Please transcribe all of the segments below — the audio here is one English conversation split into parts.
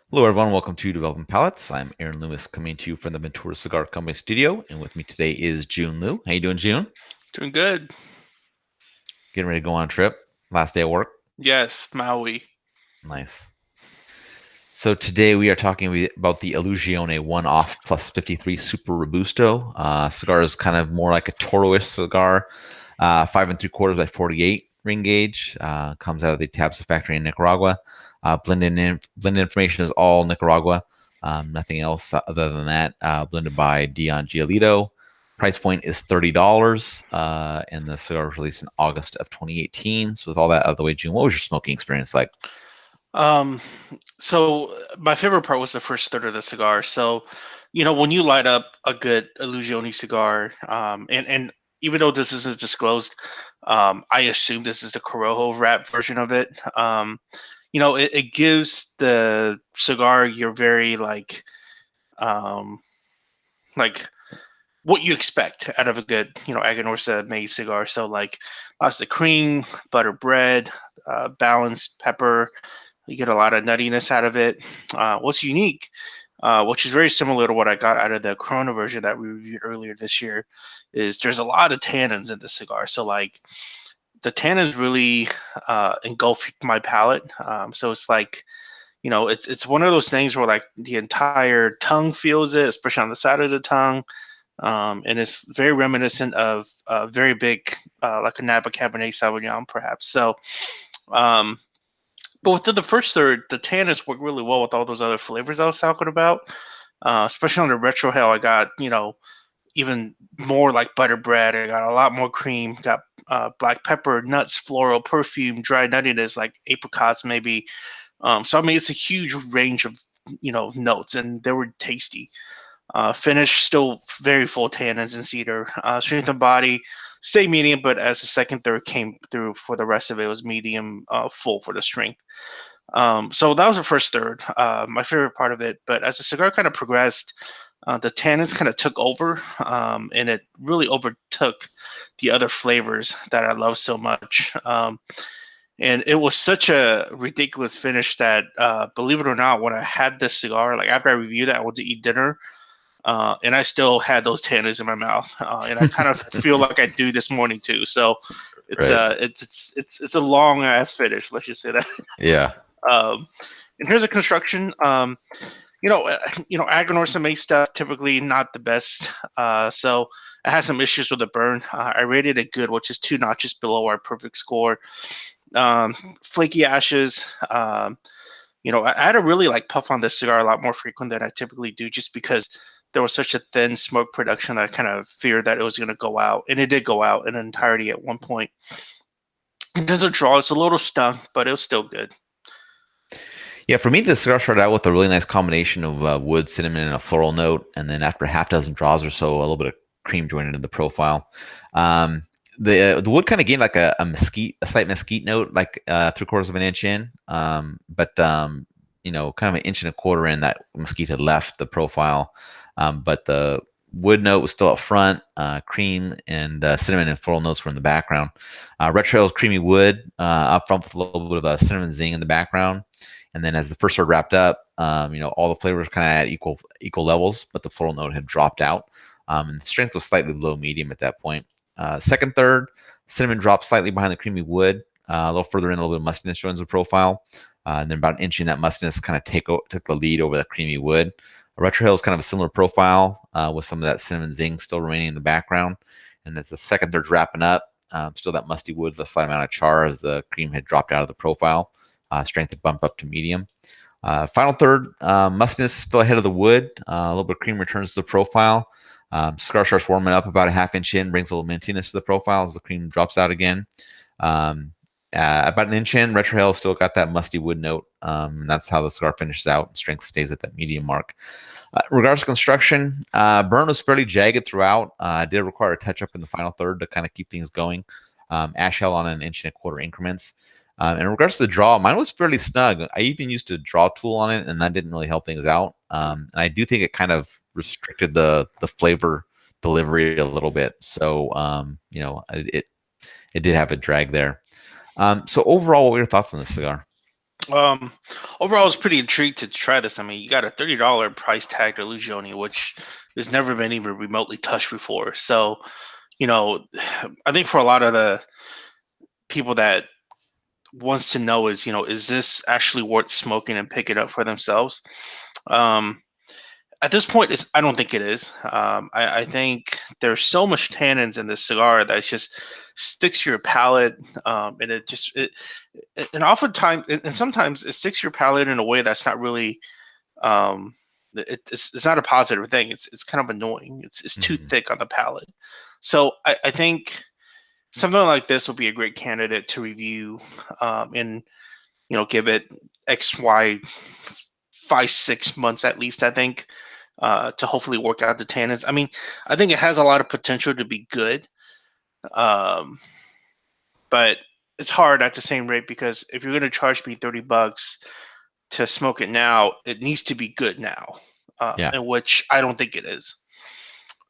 Hello, everyone. Welcome to Developing Palates. I'm Aaron Loomis, coming to you from the Ventura Cigar Company studio, and with me today is Jiunn Liu. How you doing, Jiunn? Doing good. Getting ready to go on a trip. Last day of work. Yes, Maui. Nice. So today we are talking about the Illusione OneOff Plus 53 Super Robusto. Cigar is kind of more like a Toro-ish cigar, 5 3/4 by 48 ring gauge. Comes out of the Tabsa factory in Nicaragua. Blended information is all Nicaragua. Nothing else other than that. Blended by Dion Giolito. Price point is $30, and the cigar was released in August of 2018. So with all that out of the way, June, what was your smoking experience like? Um, so my favorite part was the first third of the cigar. So, when you light up a good Illusione cigar, and even though this isn't disclosed, I assume this is a Corojo wrap version of it. It gives the cigar your very um, like what you expect out of a good, Aganorsa made cigar. So like lots of cream, butter bread, balanced pepper. You get a lot of nuttiness out of it. What's unique, which is very similar to what I got out of the Corona version that we reviewed earlier this year, is there's a lot of tannins in the cigar. So like the tannins really engulf my palate. So it's like it's one of those things where like the entire tongue feels it, especially on the side of the tongue, and it's very reminiscent of very big, like a Napa Cabernet Sauvignon, perhaps. So, um, but within the first third, the tannins work really well with all those other flavors I was talking about. Especially on the retro hell, I got even more like butter bread. I got a lot more cream. Got black pepper, nuts, floral, perfume, dry nuttiness like apricots maybe. So I mean, it's a huge range of notes, and they were tasty. Finish still very full tannins and cedar. Strength of body stay medium, but as the second third came through for the rest of it, was medium full for the strength. So that was the first third, my favorite part of it. But as the cigar kind of progressed, the tannins kind of took over, and it really overtook the other flavors that I love so much. And it was such a ridiculous finish that, believe it or not, when I had this cigar, like after I reviewed it, I went to eat dinner, and I still had those tannins in my mouth, and I kind of feel like I do this morning too. So Right. it's a long ass finish. Let's just say that. Yeah. Um, and here's a construction. Aganorsa made stuff typically not the best. So I had some issues with the burn. I rated it good, which is 2 notches below our perfect score. Um, Flaky ashes. I had to really like puff on this cigar a lot more frequent than I typically do, just because there was such a thin smoke production that I kind of feared that it was going to go out, and it did go out in entirety at one point. It doesn't draw; it's a little stung, but it was still good. Yeah, for me, the cigar started out with a really nice combination of wood, cinnamon, and a floral note. And then after a half dozen draws or so, a little bit of cream joined into the profile. Um, the wood kind of gained like a slight mesquite note, like 3/4 of an inch in. But kind of an inch and a quarter in, that mesquite had left the profile. But the wood note was still up front. Cream and cinnamon and floral notes were in the background. Red Trail's creamy wood up front with a little bit of a cinnamon zing in the background. And then as the first third wrapped up, all the flavors kind of at equal levels, but the floral note had dropped out, and the strength was slightly below medium at that point. Second third, cinnamon dropped slightly behind the creamy wood. A little further in, a little bit of mustiness joins the profile, and then about an inch in, that mustiness kind of took the lead over the creamy wood. Retro Hill is kind of a similar profile, with some of that cinnamon zing still remaining in the background. And as the second third's wrapping up, still that musty wood with a slight amount of char as the cream had dropped out of the profile. Strength had bumped up to medium. Final third, mustiness still ahead of the wood. A little bit of cream returns to the profile. Cigar starts warming up about a half inch in, brings a little mintiness to the profile as the cream drops out again. About an inch in, retrohale still got that musty wood note, and that's how the cigar finishes out. Strength stays at that medium mark. Regards to construction, burn was fairly jagged throughout. Did require a touch up in the final third to kind of keep things going. Ash held on an inch and a quarter increments. In regards to the draw, mine was fairly snug. I even used a draw tool on it, and that didn't really help things out. And I do think it kind of restricted the flavor delivery a little bit. So it did have a drag there. So overall, what were your thoughts on this cigar? Um, Overall, I was pretty intrigued to try this. I mean, you got a $30 price tag to Illusione, which has never been even remotely touched before. So, you know, I think for a lot of the people that wants to know is, is this actually worth smoking and picking up for themselves? Um, at this point, I don't think it is. I think there's so much tannins in this cigar that it just sticks to your palate, and and oftentimes, and sometimes it sticks to your palate in a way that's not really, um, it's not a positive thing. It's kind of annoying. It's too Mhm. thick on the palate. So I think something like this will be a great candidate to review, and give it XY 5 6 months at least. I think, to hopefully work out the tannins. I mean, I think it has a lot of potential to be good, um, but it's hard at the same rate because if you're going to charge me $30 to smoke it now, it needs to be good now, Yeah, in which I don't think it is.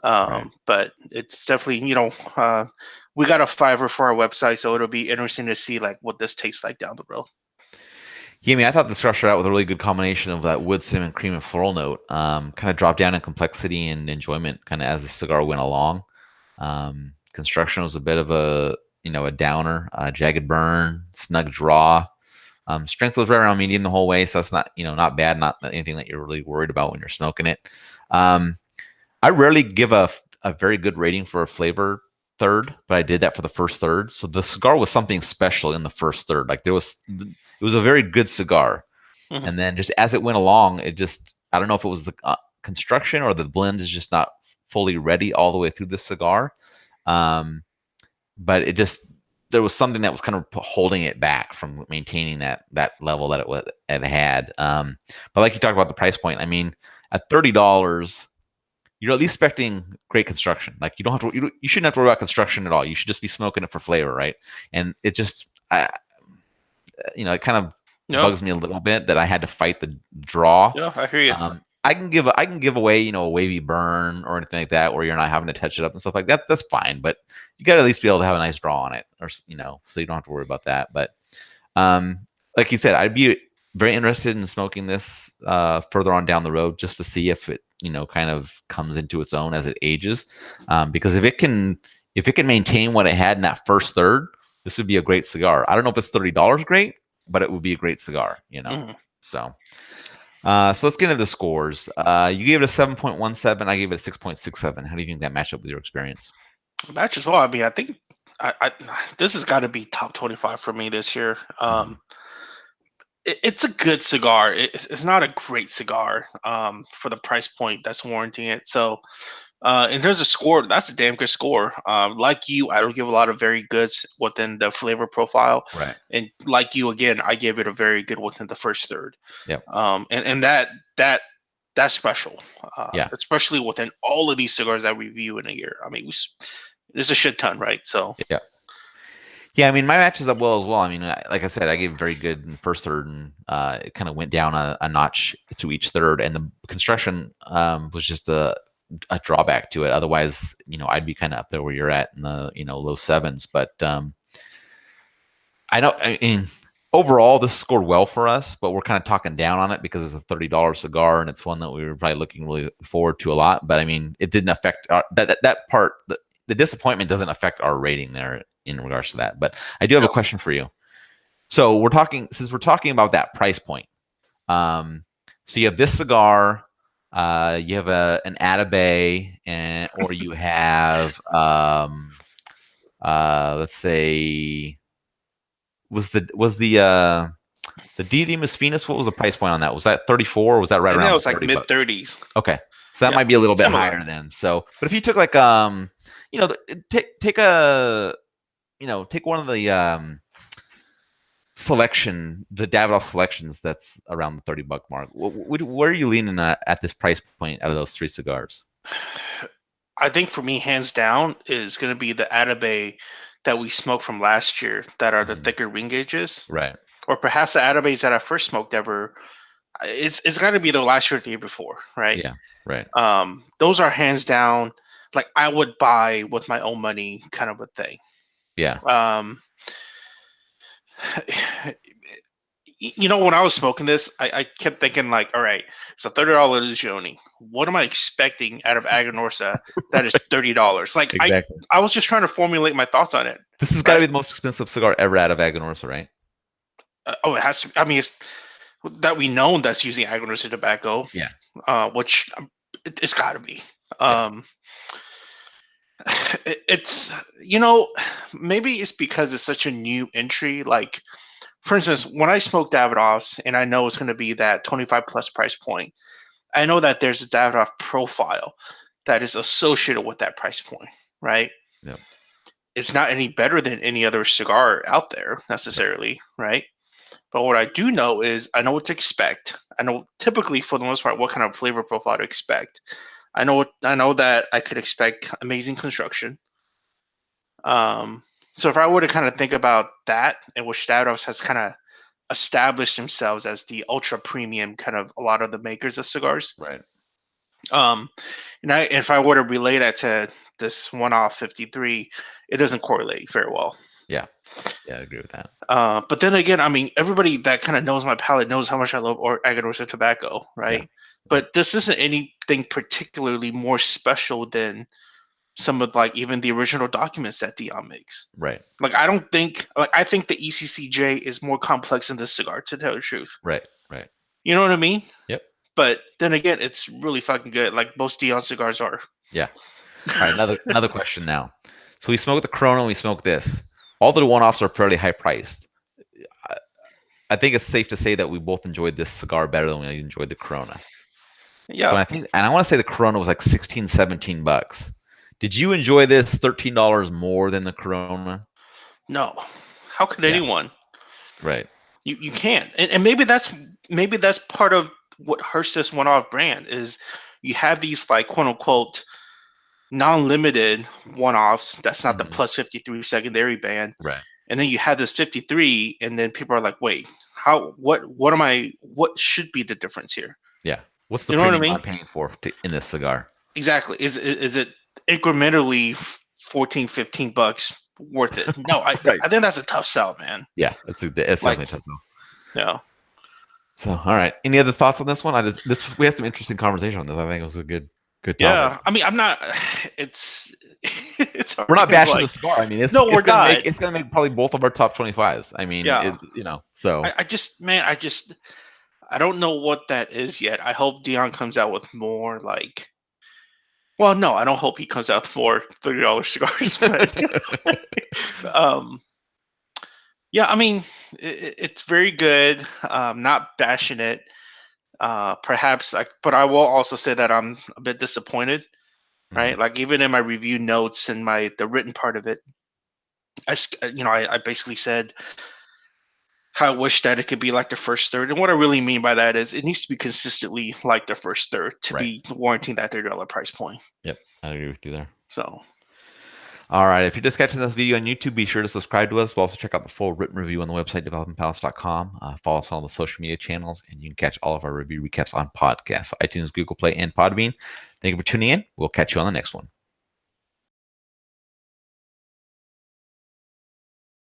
right. But it's definitely, we got a Fiverr for our website, so it'll be interesting to see like what this tastes like down the road. Yeah, I mean, I thought the cigar started out with a really good combination of that wood, cinnamon, cream, and floral note. Kind of dropped down in complexity and enjoyment, kind of as the cigar went along. Construction was a bit of a downer, jagged burn, snug draw. Strength was right around medium the whole way, so it's not bad, not anything that you're really worried about when you're smoking it. Um, I rarely give a very good rating for a flavor third, but I did that for the first third. So the cigar was something special in the first third. Like it was a very good cigar. Hmm. And then just as it went along, I don't know if it was the construction or the blend is just not fully ready all the way through the cigar. Um, but there was something that was kind of holding it back from maintaining that level that it had. But like you talked about the price point, I mean, at $30, you're at least expecting great construction. Like you don't have to, you shouldn't have to worry about construction at all. You should just be smoking it for flavor, right? And it just, it kind of No, bugs me a little bit that I had to fight the draw. yeah, I hear you. I can give away a wavy burn or anything like that where you're not having to touch it up and stuff like that. That's fine, but you got to at least be able to have a nice draw on it, or so you don't have to worry about that. But um, like you said, I'd be very interested in smoking this further on down the road just to see if it kind of comes into its own as it ages. Because if it can maintain what it had in that first third, this would be a great cigar. I don't know if it's $30 great, but it would be a great cigar. Mhm. So so let's get into the scores. You gave it a 7.17. I gave it a 6.67. How do you think that matched up with your experience? Match as well. I mean, I think I this has got to be top 25 for me this year. Mhm. It's a good cigar. It's not a great cigar, for the price point that's warranting it. So, in terms of score, that's a damn good score. Like you, I don't give a lot of very goods within the flavor profile, Right. and like you again, I gave it a very good within the first third. Yep. And that that's special, Yeah. especially within all of these cigars that we review in a year. I mean, there's a shit ton, right? So, Yeah. Yeah, I mean, my matches up well as well. I mean, like I said, I gave very good in the first third, and it kind of went down a notch to each third, and the construction was just a drawback to it. Otherwise, I'd be kind of up there where you're at in the low sevens. But I mean, overall, this scored well for us, but we're kind of talking down on it because it's a $30 cigar, and it's one that we were probably looking really forward to a lot. But I mean, it didn't affect that part. The disappointment doesn't affect our rating there in regards to that. But I do have a no. question for you. So since we're talking about that price point. Um, so you have this cigar, you have an Atabay, or you have let's say was the Didymus Venus. What was the price point on that? Was that 34 or was that right And that around the was like 30 mid bucks? 30s. Okay. So that Yeah, might be a little bit similar. higher then. So, but if you took like take one of the the Davidoff selections that's around the 30 buck mark. Where are you leaning at this price point out of those three cigars? I think for me, hands down, is going to be the Atabay that we smoked from last year that are the Mhm. thicker ring gauges, Right. or perhaps the Atabays that I first smoked ever. It's got to be the last year or the year before, right? Yeah. Right. Those are hands down like I would buy with my own money, kind of a thing. Yeah. Um, You know, when I was smoking this, I kept thinking like, all right, it's a $30 Illusione. What am I expecting out of Aganorsa that is $30? Like Exactly. I was just trying to formulate my thoughts on it. This has got to Right? be the most expensive cigar ever out of Aganorsa, right? Oh, it has to. I mean, it's that we know that's using Aganorsa tobacco, Yeah. which it's got to be. Yeah. Um, it's you know maybe it's because it's such a new entry. Like for instance, when I smoke Davidoffs and I know it's going to be that 25 plus price point, I know that there's a Davidoff profile that is associated with that price point, right? Yeah. It's not any better than any other cigar out there Right. necessarily, right? But what I do know is I know what to expect. I know typically for the most part what kind of flavor profile to expect. I know that I could expect amazing construction. Um, so if I were to kind of think about that, and which Davidoff has kind of established themselves as the ultra premium kind of a lot of the makers of cigars. Right. Um, and if I were to relay that to this one-off 53, it doesn't correlate very well. Yeah. Yeah, I agree with that. But then again, I mean, everybody that kind of knows my palate knows how much I love Aganorsa tobacco, Yeah. right? Yeah. But this isn't anything particularly more special than some of like even the original documents that Dion makes. Right. Like I don't think like I think the ECCJ is more complex than this cigar to tell the truth. Right. Right. You know what I mean? Yep. But then again, it's really fucking good. Like most Dion cigars are. Yeah. All right. Another question now. So we smoked the Corona. We smoked this. All the one-offs are fairly high priced. I, I think it's safe to say that we both enjoyed this cigar better than we enjoyed the Corona. So Yeah. I think, and I want to say the Corona was like 16, $17. Did you enjoy this $13 more than the Corona? No. How could Yeah. anyone? Right. You can't. And maybe that's part of what hurts this one off brand is you have these like quote unquote non-limited one-offs. That's not the Hmm. plus 53 secondary band. Right. And then you have this 53, and then people are like, wait, how what should be the difference here? Yeah. What's the You know what I premium mean? I'm paying for in this cigar? Exactly. Is it incrementally 14, $15 worth it? No, Right. I think that's a tough sell, man. Yeah. It's Like, definitely tough though. no. So, all right. Any other thoughts on this one? We had some interesting conversation on this. I think it was a good topic. Yeah. I mean, I'm not it's it's hard We're not because bashing the like cigar. I mean, no, we're not. it's gonna make probably both of our top 25s. I mean, Yeah. so I just man, I don't know what that is yet. I hope Dion comes out with more like well, no, I don't hope he comes out with more $30 cigars, but um yeah, I mean, it's very good. Not bashing it. Perhaps, like, but I will also say that I'm a bit disappointed. Mhm. Right, like even in my review notes and the written part of it, I basically said how I wish that it could be like the first third, and what I really mean by that is it needs to be consistently like the first third to Right. be warranting that $30 price point. Yep. I agree with you there. So All right. If you're just catching this video on YouTube, be sure to subscribe to us. We'll also check out the full written review on the website, developingpalace.com. Follow us on all the social media channels, and you can catch all of our review recaps on podcasts, iTunes, Google Play, and Podbean. Thank you for tuning in. We'll catch you on the next one.